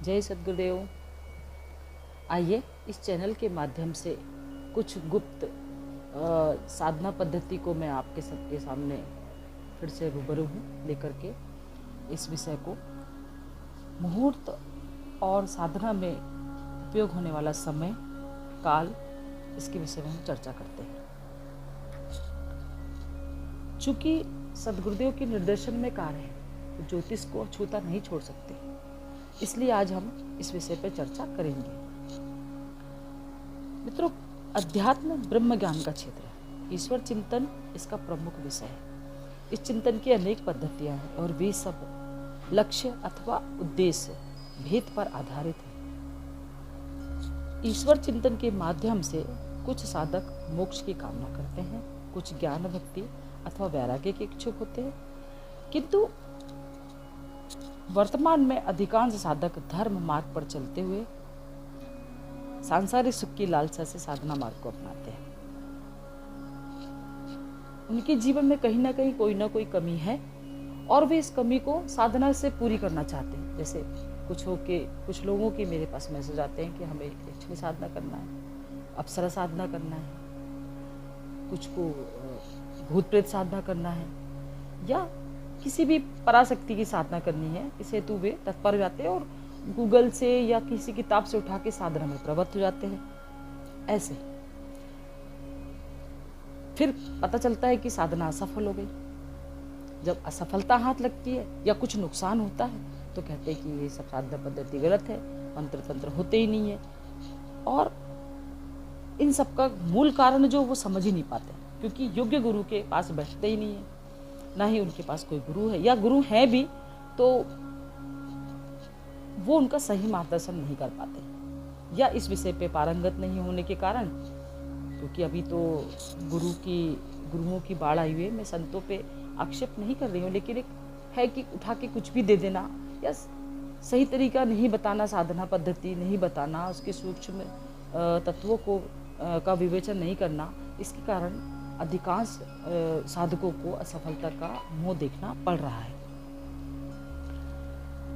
जय सद्गुरुदेव। आइए इस चैनल के माध्यम से कुछ गुप्त साधना पद्धति को मैं आपके सबके सामने फिर से रूबरू हूँ लेकर के इस विषय को मुहूर्त और साधना में उपयोग होने वाला समय काल, इसके विषय में हम चर्चा करते हैं। चूंकि सद्गुरुदेव के निर्देशन में कार्य है तो ज्योतिष को छूता नहीं छोड़ सकते, इसलिए आज हम इस विषय पर चर्चा करेंगे। मित्रों, अध्यात्म ब्रह्म ज्ञान का क्षेत्र है। ईश्वर चिंतन इसका प्रमुख विषय है। इस चिंतन की अनेक पद्धतियां हैं और वे सब लक्ष्य अथवा उद्देश्य भेद पर आधारित है। ईश्वर चिंतन के माध्यम से कुछ साधक मोक्ष की कामना करते हैं, कुछ ज्ञान भक्ति अथवा वैराग्य के इच्छुक होते हैं, किंतु वर्तमान में अधिकांश साधक धर्म मार्ग पर चलते हुए सांसारिक सुख की लालसा से साधना मार्ग को अपनाते हैं। उनके जीवन में कहीं ना कहीं कोई ना कोई कमी है और वे इस कमी को साधना से पूरी करना चाहते हैं। जैसे कुछ लोगों के मेरे पास मैसेज आते हैं कि हमें लक्ष्मी साधना करना है, अप्सरा साधना करना है, कुछ को भूत प्रेत साधना करना है या किसी भी पराशक्ति की साधना करनी है। इस हेतु वे तत्पर हो जाते हैं और गूगल से या किसी किताब से उठा के साधना में प्रवृत्त हो जाते हैं। ऐसे फिर पता चलता है कि साधना असफल हो गई। जब असफलता हाथ लगती है या कुछ नुकसान होता है तो कहते हैं कि ये सब साधना पद्धति गलत है, मंत्र तंत्र होते ही नहीं है। और इन सब का मूल कारण जो वो समझ ही नहीं पाते, क्योंकि योग्य गुरु के पास बैठते ही नहीं है, ना ही उनके पास कोई गुरु है, या गुरु है भी तो वो उनका सही मार्गदर्शन नहीं कर पाते, या इस विषय पे पारंगत नहीं होने के कारण। क्योंकि अभी तो गुरुओं की बाढ़ आई हुई है। मैं संतों पे आक्षेप नहीं कर रही हूँ, लेकिन एक है कि उठा के कुछ भी दे देना या सही तरीका नहीं बताना, साधना पद्धति नहीं बताना, उसके सूक्ष्म तत्वों को का विवेचन नहीं करना, इसके कारण अधिकांश साधकों को असफलता का मुंह देखना पड़ रहा है।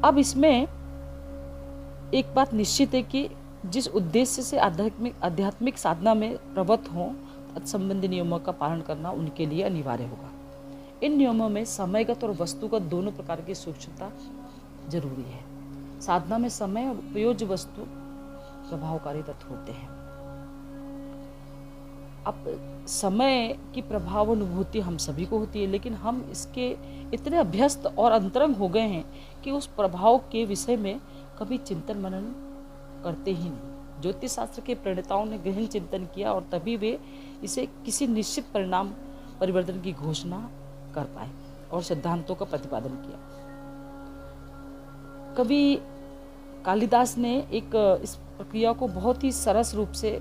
अब इसमें एक बात निश्चित है कि जिस उद्देश्य से आध्यात्मिक साधना में प्रवृत्त हों, तत्संबंधी नियमों का पालन करना उनके लिए अनिवार्य होगा। इन नियमों में समयगत और वस्तुगत दोनों प्रकार की सूक्ष्मता जरूरी है। साधना में समय और उपयोज्य वस्तु प्रभावकारी तत्व होते हैं। अब समय की प्रभाव अनुभूति हम सभी को होती है, लेकिन हम इसके इतने अभ्यस्त और अंतरंग हो गए हैं कि उस प्रभाव के विषय में कभी चिंतन मनन करते ही नहीं। ज्योतिष शास्त्र के प्रणेताओं ने गहन चिंतन किया और तभी वे इसे किसी निश्चित परिणाम परिवर्तन की घोषणा कर पाए और सिद्धांतों का प्रतिपादन किया। कवि कालिदास ने इस प्रक्रिया को बहुत ही सरस रूप से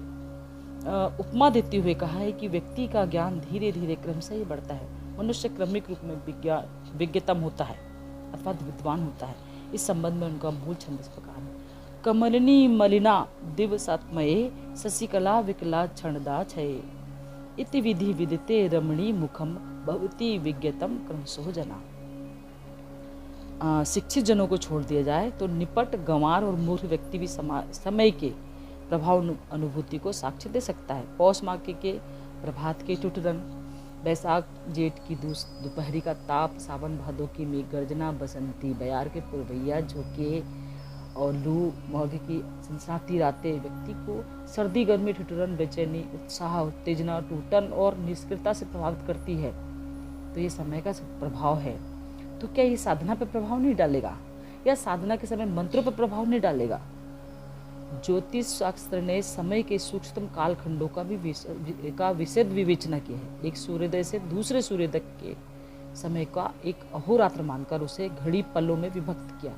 उपमा देते हुए कहा है कि व्यक्ति का ज्ञान धीरे धीरे क्रमशः ही बढ़ता है। मनुष्य क्रमिक रूप में विज्ञतम होता है अथवा विद्वान होता है। इस संबंध में उनका मूल छंद इस प्रकार है। कमलिनी मलिना दिवसात्मये शशिकला विकला क्षणदा छये इति विधि विदिते रमणी मुखम भवति विज्ञतम क्रमशो जना। शिक्षित जनों को छोड़ दिया जाए तो निपट, गंवार और मूर्ख व्यक्ति भी समय के प्रभाव अनुभूति को साक्ष्य दे सकता है। पौष माह के प्रभात के टुटरन, बैसाख जेठ की दोपहरी का ताप, सावन भादों की मेघ गर्जना, बसंती बयार के पुरवैया झोंके और लू मौगे की सनसनाती रातें व्यक्ति को सर्दी गर्मी ठिठुरन बेचैनी उत्साह उत्तेजना टूटन और निष्क्रियता से प्रभावित करती है। तो ये समय का प्रभाव है। तो क्या ये साधना पर प्रभाव नहीं डालेगा या साधना के समय मंत्रों पर प्रभाव नहीं डालेगा? ज्योतिष शास्त्र ने समय के सूक्ष्मतम कालखंडों का विशद विवेचना की है। एक सूर्योदय से दूसरे सूर्योदय के समय का एक अहोरात्र मानकर उसे घड़ी पलों में विभक्त किया।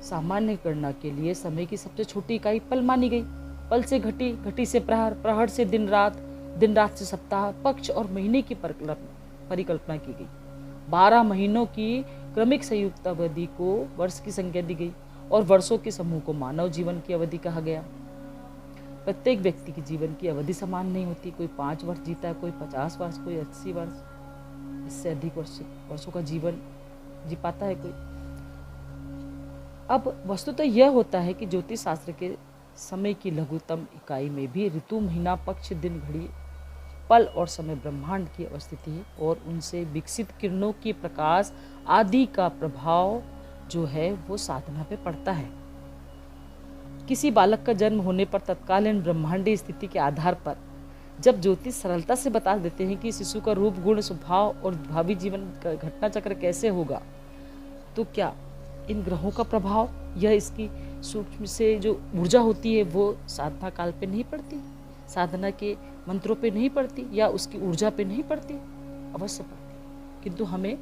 सामान्य गणना के लिए समय की सबसे छोटी इकाई पल मानी गई। पल से घटी, घटी से प्रहर, प्रहर से दिन रात से सप्ताह, पक्ष और महीने की परिकल्पना की गई। 12 महीनों की क्रमिक संयुक्त अवधि को वर्ष की संख्या दी गई और वर्षों के समूह को मानव जीवन की अवधि कहा गया। प्रत्येक व्यक्ति की जीवन की अवधि समान नहीं होती। कोई 5 वर्ष जीता है, कोई 50 वर्ष, कोई 80 वर्ष, इससे अधिक वर्षों का जीवन जी पाता है कोई। अब वस्तुतः यह होता है कि ज्योतिष शास्त्र के समय की लघुतम इकाई में भी ऋतु, महीना, पक्ष, दिन, घड़ी, पल और समय ब्रह्मांड की अवस्थिति और उनसे विकसित किरणों की प्रकाश आदि का प्रभाव जो है वो साधना पे पड़ता है। किसी बालक का जन्म होने पर तत्कालीन ब्रह्मांडीय स्थिति के आधार पर जब ज्योतिष सरलता से बता देते हैं कि शिशु का रूप, गुण, स्वभाव और भावी जीवन का घटना चक्र कैसे होगा, तो क्या इन ग्रहों का प्रभाव या इसकी सूक्ष्म से जो ऊर्जा होती है वो साधना काल पे नहीं पड़ती, साधना के मंत्रों पे नहीं पड़ती या उसकी ऊर्जा पे नहीं पड़ती? अवश्य पड़ती, किंतु हमें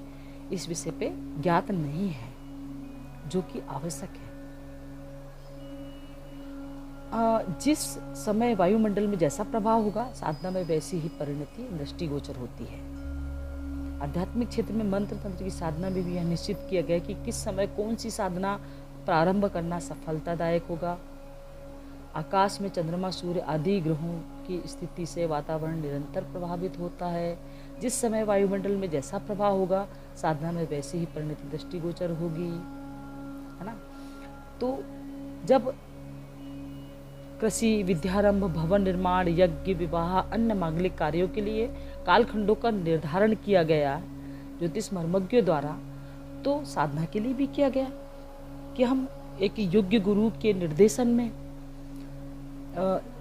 इस विषय पे ज्ञात नहीं है, जो कि आवश्यक है। जिस समय वायुमंडल में जैसा प्रभाव होगा, साधना में वैसी ही परिणति दृष्टिगोचर होती है। आध्यात्मिक क्षेत्र में मंत्र तंत्र की साधना में भी यह निश्चित किया गया कि किस समय कौन सी साधना प्रारंभ करना सफलतादायक होगा। आकाश में चंद्रमा, सूर्य आदि ग्रहों की स्थिति से वातावरण निरंतर प्रभावित होता है। जिस समय वायुमंडल में जैसा प्रभाव होगा, साधना में वैसी ही परिणति दृष्टिगोचर होगी, है ना। तो जब कृषि, विद्यारंभ, भवन निर्माण, यज्ञ, विवाह, अन्य मांगलिक कार्यों के लिए कालखंडों का निर्धारण किया गया ज्योतिष मर्मज्ञों द्वारा, तो साधना के लिए भी किया गया कि हम एक योग्य गुरु के निर्देशन में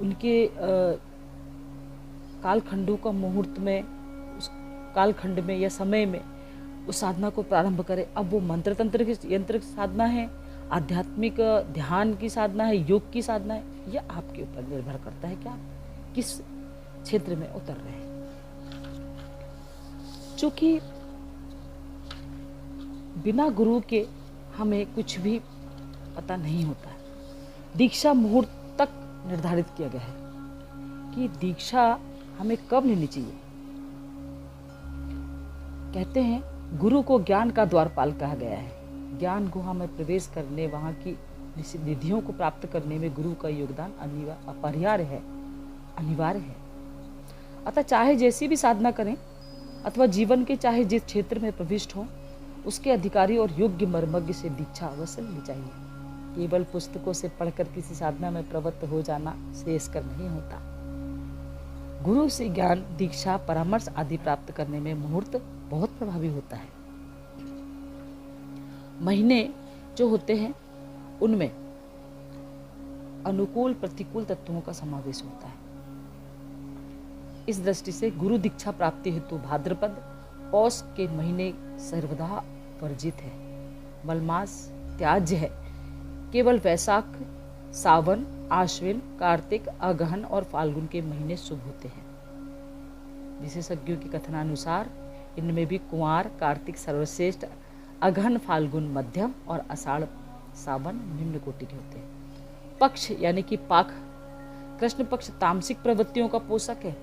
उनके कालखंडों का मुहूर्त में, उस कालखंड में या समय में उस साधना को प्रारंभ करें। अब वो मंत्र तंत्र की यंत्र की साधना है, आध्यात्मिक ध्यान की साधना है, योग की साधना है, यह आपके ऊपर निर्भर करता है कि आप किस क्षेत्र में उतर रहे हैं। चूंकि बिना गुरु के हमें कुछ भी पता नहीं होता है। दीक्षा मुहूर्त तक निर्धारित किया गया है कि दीक्षा हमें कब लेनी चाहिए। कहते हैं गुरु को ज्ञान का द्वारपाल कहा गया है। ज्ञान गुहा में प्रवेश करने, वहां की निधियों को प्राप्त करने में गुरु का योगदान अपरिहार्य है, अनिवार्य है। अतः चाहे जैसी भी साधना करें अथवा जीवन के चाहे जिस क्षेत्र में प्रविष्ट हो, उसके अधिकारी और योग्य मर्मज्ञ से दीक्षा अवश्य लेनी चाहिए। केवल पुस्तकों से पढ़कर किसी साधना में प्रवृत्त हो जाना श्रेयस्कर नहीं होता। गुरु से ज्ञान, दीक्षा, परामर्श आदि प्राप्त करने में मुहूर्त बहुत प्रभावी होता है। महीने जो होते हैं उनमें अनुकूल प्रतिकूल तत्वों का समावेश होता है। इस दृष्टि से गुरु दीक्षा प्राप्ति हेतु भाद्रपद, पौष के महीने सर्वदा वर्जित है। मलमास त्याज्य है। केवल वैशाख, सावन, आश्विन, कार्तिक, अगहन और फाल्गुन के महीने शुभ होते हैं। विशेषज्ञों के कथनानुसार इनमें भी कुंवार, कार्तिक सर्वश्रेष्ठ, अगहन, फाल्गुन मध्यम और आषाढ़, सावन निम्न कोटि के होते हैं। पक्ष यानी कि पाख, कृष्ण पक्ष तामसिक प्रवृत्तियों का पोषक है।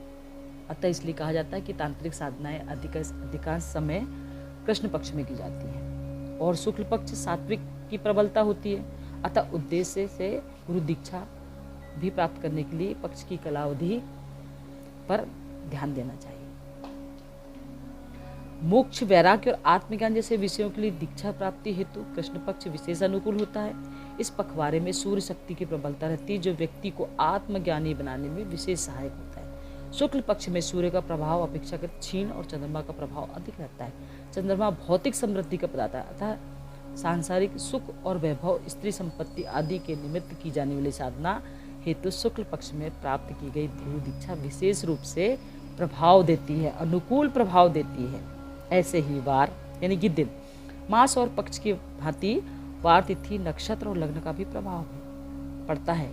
अतः इसलिए कहा जाता है कि तांत्रिक साधनाएं अधिकांश समय कृष्ण पक्ष में की जाती हैं और शुक्ल पक्ष सात्विक की प्रबलता होती है। अतः उद्देश्य से गुरु दीक्षा भी प्राप्त करने के लिए पक्ष की कालावधि पर ध्यान देना चाहिए। मोक्ष, वैराग्य और आत्मज्ञान जैसे विषयों के लिए दीक्षा प्राप्ति हेतु कृष्ण पक्ष विशेष अनुकूल होता है। इस पखवाड़े में सूर्य शक्ति की प्रबलता रहती है, जो व्यक्ति को आत्मज्ञानी बनाने में विशेष सहायक होता है। शुक्ल पक्ष में सूर्य का प्रभाव अपेक्षाकृत क्षीण और चंद्रमा का प्रभाव अधिक रहता है। चंद्रमा भौतिक समृद्धि का प्रदाता है, अतः सांसारिक सुख और वैभव, स्त्री संपत्ति आदि के निमित्त की जाने वाली साधना हेतु शुक्ल पक्ष में प्राप्त की गई गुरु दीक्षा विशेष रूप से प्रभाव देती है, अनुकूल प्रभाव देती है। ऐसे ही वार यानी कि दिन, मास और पक्ष की भांति वार, तिथि, नक्षत्र और लग्न का भी प्रभाव पड़ता है।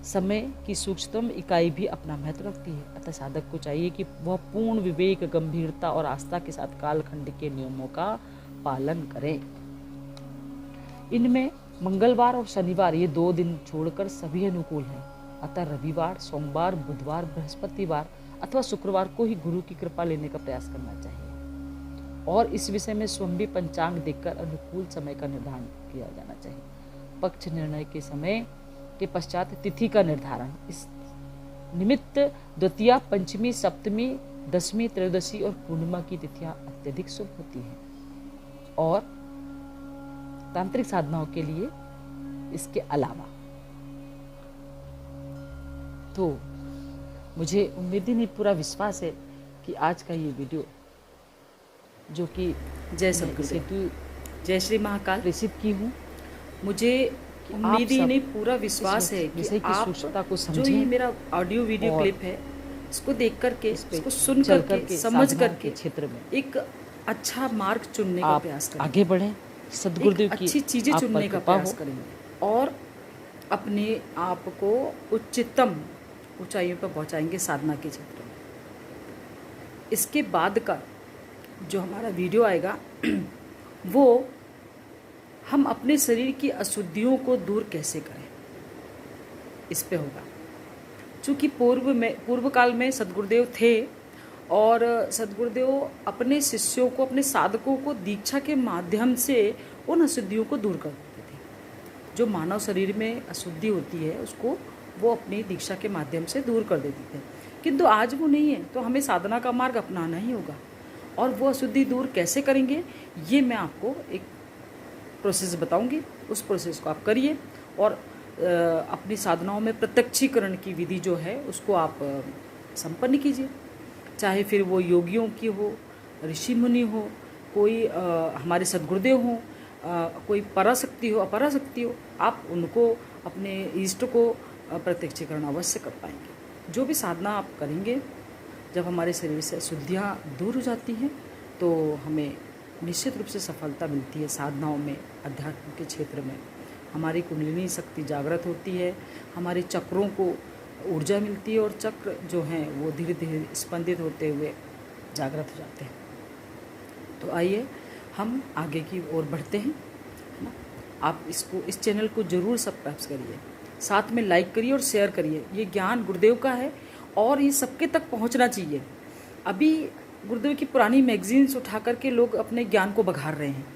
समय की सूक्ष्मतम इकाई भी अपना महत्व रखती है। अतः साधक को चाहिए कि वह पूर्ण विवेक, गंभीरता और आस्था के साथ कालखंड के नियमों का पालन करे। इनमें मंगलवार और शनिवार ये 2 दिन छोड़कर सभी अनुकूल हैं। अतः रविवार, सोमवार, बुधवार, बृहस्पतिवार अथवा शुक्रवार को ही गुरु की कृपा लेने का प्रयास करना चाहिए और इस विषय में स्वयं भी पंचांग देखकर अनुकूल समय का निर्धारण किया जाना चाहिए। पक्ष निर्णय के समय के पश्चात तिथि का निर्धारण, इस निमित्त द्वितीया, पंचमी, सप्तमी, दशमी, त्रयोदशी और पूर्णिमा की तिथियां अत्यधिक शुभ होती हैं और तांत्रिक साधनाओं के लिए इसके अलावा। तो मुझे उम्मीद ही नहीं, पूरा विश्वास है कि आज का ये वीडियो जो कि जय सद्गुरुदेव, जय श्री महाकाल प्रेषित की हूँ, मुझे उम्मीद ही नहीं पूरा विश्वास है कि आप को जो ये मेरा ऑडियो वीडियो क्लिप है इसको देख करके, इसको सुन करके, समझ करके क्षेत्र में एक अच्छा मार्ग चुनने का प्रयास करेंगे, आगे बढ़ें, सद्गुरुदेव की अच्छी चीजें चुनने का प्रयास करेंगे और अपने आप को उच्चतम ऊंचाइयों पर पहुंचाएंगे साधना के क्षेत्र में। इसके बाद का जो हमारा वीडियो आएगा वो हम अपने शरीर की अशुद्धियों को दूर कैसे करें, इस पे होगा। चूँकि पूर्व काल में सद्गुरुदेव थे और सद्गुरुदेव अपने शिष्यों को, अपने साधकों को दीक्षा के माध्यम से उन अशुद्धियों को दूर कर देते थे। जो मानव शरीर में अशुद्धि होती है उसको वो अपनी दीक्षा के माध्यम से दूर कर देते थे, किंतु आज वो नहीं है। तो हमें साधना का मार्ग अपनाना ही होगा और वो अशुद्धि दूर कैसे करेंगे ये मैं आपको एक प्रोसेस बताऊंगी। उस प्रोसेस को आप करिए और अपनी साधनाओं में प्रत्यक्षीकरण की विधि जो है उसको आप संपन्न कीजिए। चाहे फिर वो योगियों की हो, ऋषि मुनि हो, कोई हमारे सद्गुरुदेव हो, कोई पराशक्ति हो, अपराशक्ति हो, आप उनको, अपने इष्ट को प्रत्यक्षीकरण अवश्य कर पाएंगे। जो भी साधना आप करेंगे, जब हमारे शरीर से अशुद्धियाँ दूर हो जाती हैं तो हमें निश्चित रूप से सफलता मिलती है साधनाओं में। अध्यात्म के क्षेत्र में हमारी कुंडलिनी शक्ति जागृत होती है, हमारे चक्रों को ऊर्जा मिलती है और चक्र जो हैं वो धीरे धीरे स्पंदित होते हुए जागृत हो जाते हैं। तो आइए हम आगे की ओर बढ़ते हैं, है ना। आप इस चैनल को ज़रूर सब्सक्राइब करिए, साथ में लाइक करिए और शेयर करिए। ये ज्ञान गुरुदेव का है और ये सबके तक पहुंचना चाहिए। अभी गुरुदेव की पुरानी मैगजीन्स उठा करके लोग अपने ज्ञान को बघार रहे हैं,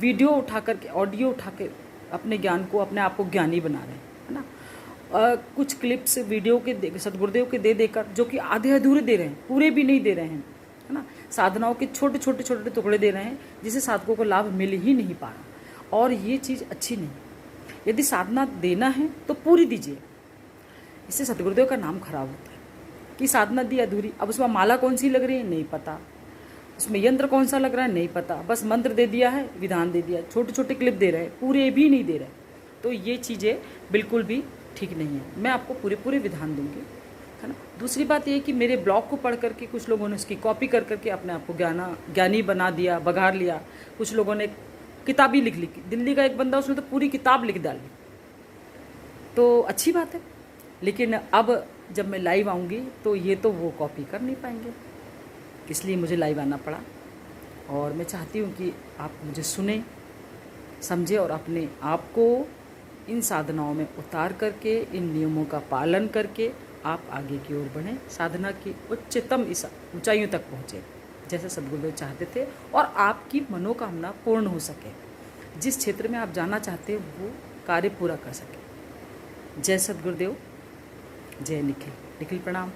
वीडियो उठा करके, ऑडियो उठा के अपने ज्ञान को, अपने आप को ज्ञानी बना रहे हैं, है ना। कुछ क्लिप्स वीडियो के सद्गुरुदेव के दे देकर, जो कि आधे अधूरे दे रहे हैं, पूरे भी नहीं दे रहे हैं, है ना। साधनाओं के छोटे छोटे टुकड़े दे रहे हैं जिससे साधकों को लाभ मिल ही नहीं पा रहा और ये चीज़ अच्छी नहीं। यदि साधना देना है तो पूरी दीजिए, इससे सद्गुरुदेव का नाम खराब होता है कि साधना दी अधूरी। अब उसमें माला कौन सी लग रही है नहीं पता, उसमें यंत्र कौन सा लग रहा है नहीं पता, बस मंत्र दे दिया है, विधान दे दिया, छोटे छोटे क्लिप दे रहे हैं, पूरे भी नहीं दे रहे। तो ये चीज़ें बिल्कुल भी ठीक नहीं है। मैं आपको पूरे विधान दूंगी, है ना। दूसरी बात ये कि मेरे ब्लॉग को पढ़ करके कुछ लोगों ने उसकी कॉपी कर करके अपने आप को ज्ञानी बना दिया, बघार लिया। कुछ लोगों ने किताबी लिख ली, दिल्ली का एक बंदा उसने तो पूरी किताब लिख डाली। तो अच्छी बात है, लेकिन अब जब मैं लाइव आऊँगी तो ये तो वो कॉपी कर नहीं पाएंगे, इसलिए मुझे लाइव आना पड़ा। और मैं चाहती हूँ कि आप मुझे सुने, समझे और अपने आप को इन साधनाओं में उतार करके, इन नियमों का पालन करके आप आगे की ओर बढ़ें, साधना की उच्चतम इस ऊंचाइयों तक पहुँचे जैसे सद्गुरुदेव चाहते थे और आपकी मनोकामना पूर्ण हो सके। जिस क्षेत्र में आप जाना चाहते हैं वो कार्य पूरा कर सके। जय सद्गुरुदेव, जय निखिल। निखिल प्रणाम।